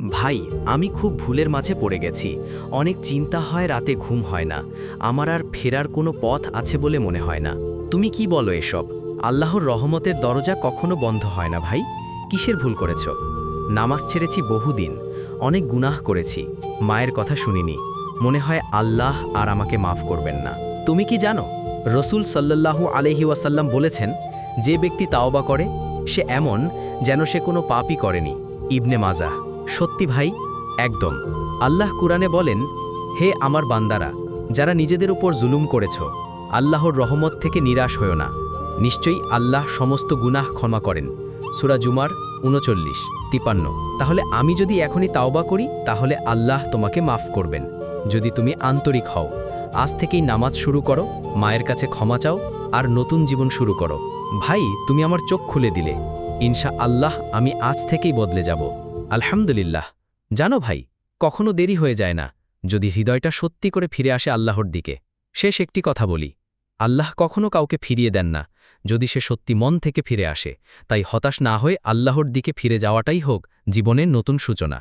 ভাই, আমি খুব ভুলের মাঝে পড়ে গেছি। অনেক চিন্তা হয়, রাতে ঘুম হয় না। আমার আর ফেরার কোনো পথ আছে বলে মনে হয় না। তুমি কি বলো এসব? আল্লাহর রহমতের দরজা কখনো বন্ধ হয় না ভাই। কিসের ভুল করেছ? নামাজ ছেড়েছি বহুদিন, অনেক গুনাহ করেছি, মায়ের কথা শুনিনি। মনে হয় আল্লাহ আর আমাকে মাফ করবেন না। তুমি কি জানো, রসূল সাল্লাল্লাহু আলাইহি ওয়াসাল্লাম বলেছেন, যে ব্যক্তি তাওবা করে সে এমন যেন সে কোনো পাপই করেনি। ইবনে মাজাহ। সত্যি ভাই, একদম। আল্লাহ কুরআনে বলেন, হে আমার বান্দারা, যারা নিজেদের উপর জুলুম করেছ, আল্লাহর রহমত থেকে নিরাশ হও না। নিশ্চয়ই আল্লাহ সমস্ত গুনাহ ক্ষমা করেন। সূরা জুমার ৩৯-৫৩। তাহলে আমি যদি এখনই তাওবা করি, তাহলে আল্লাহ তোমাকে মাফ করবেন, যদি তুমি আন্তরিক হও। আজ থেকেই নামাজ শুরু করো, মায়ের কাছে ক্ষমা চাও, আর নতুন জীবন শুরু করো। ভাই, তুমি আমার চোখ খুলে দিলে। ইনশা আল্লাহ আমি আজ থেকেই বদলে যাব। আলহামদুলিল্লাহ। জানো ভাই, কখনো দেরি হয়ে যায় না, যদি হৃদয়টা সত্যি করে ফিরে আসে আল্লাহর দিকে। শেষ একটি কথা বলি, আল্লাহ কখনো কাউকে ফিরিয়ে দেন না, যদি সে সত্যি মন থেকে ফিরে আসে। তাই হতাশ না হয়ে আল্লাহর দিকে ফিরে যাওয়াটাই হোক জীবনের নতুন সূচনা।